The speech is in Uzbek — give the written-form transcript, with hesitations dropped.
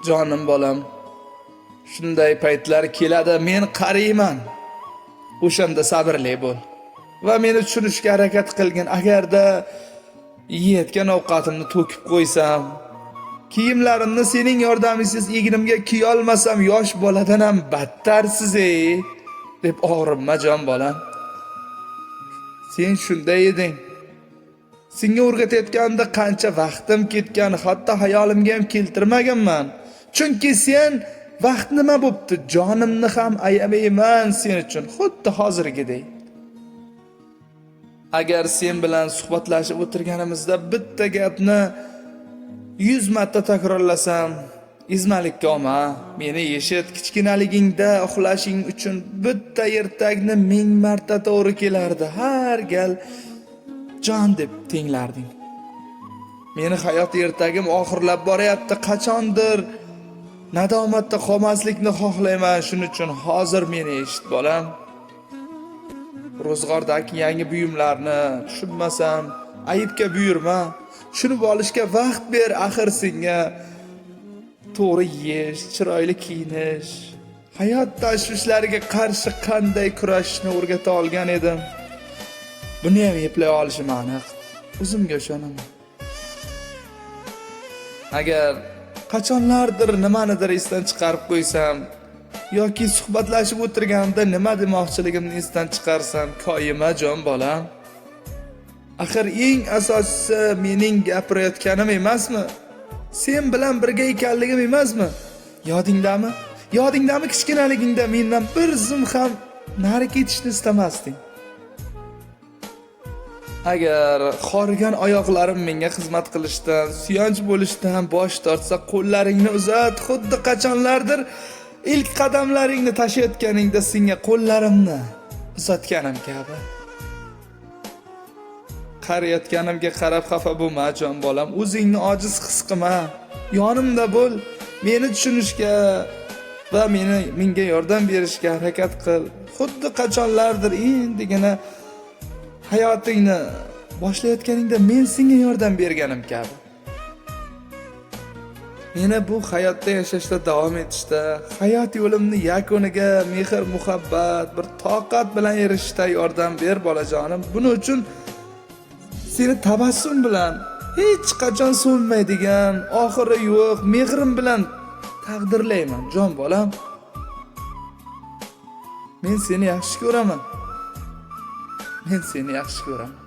Jonim bolam, shunday paytlar keladi, men qariyman. O'shanda sabrli bo'l va meni tushunishga harakat qilgin. Agarda yeyotgan ovqatimni to'kib qo'ysam, kiyimlarimni sening yordamingsiz egnimga kiya olmasam, yosh boladan ham battarsiz deb og'rinma jon bolam. Sen shunday eding. Senga o'rgatayotganda qancha vaqtim ketgan, hatto hayolimga ham keltirmaganman. Chunki sen vaqt nima bo'pti? Jonimni ham ayamayman sen uchun, xuddi hozirgidek. Agar sen bilan suhbatlashib o'tirganimizda bitta gapni 100 marta takrorlasam, izmalikka olma. Meni eshit, kichkinaligingda uxlashing uchun bitta ertakni 1000 marta to'g'ri kelardi. Har gal jon deb tinglarding. Meni hayot ertagim oxirlab boryapti. Qachondir nadomatda qolmaslikni xohlayman. Shuning uchun hozir meni eshit bolam. Ro'zg'ordagi yangi buyumlarni tushunmasam, ayibga buyurma. Shuni olishga vaqt ber, axir senga to'g'ri yeyish, chiroyli kiyinish, hayot tashvishlariga qarshi qanday kurashishni o'rgata olgan edim. Buni ham eplay olishim aniq. O'zimga ishonaman. Agar qachonlardir nimanidir esdan chiqarib qo'ysam yoki suhbatlashib o'tirganimda nima demoqchiligimni esdan chiqarsam, koyima jon bolam. Axir eng asosiysi mening gapirayotganim emasmi? Sen bilan birga ekanligim emasmi? Yodingdami? Yodingdami kichkinaligingda mendan bir zum ham nari ketishni istamasding? Agar xorigan oyoqlarim menga xizmat qilishdan, suyanch bo'lishdan bosh tortsa, qo'llaringni uzat, xuddi qachonlardir ilk qadamlaringni tashlayotganingda senga qo'llarimni uzatganim kabi. Qarayotganimga qarab xafa bo'lma jon bolam. O'zingni ojiz his qilma. Yonimda bo'l, meni tushunishga va menga yordam berishga harakat qil. Xuddi qachonlardir endigina hayotingni boshlayotganingda men senga yordam berganim kabi. Meni bu hayotda yashashda davom etishda, hayot yo'limni yakuniga mehr, muhabbat, bir toqat bilan erishishda yordam ber bolajonim. Buning uchun seni tabassum bilan, hech qachon so'nmaydigan, oxiri yo'q mehrim bilan taqdirlayman jon bolam. Men seni yaxshi ko'raman. Men seni yaxshi ko'raman.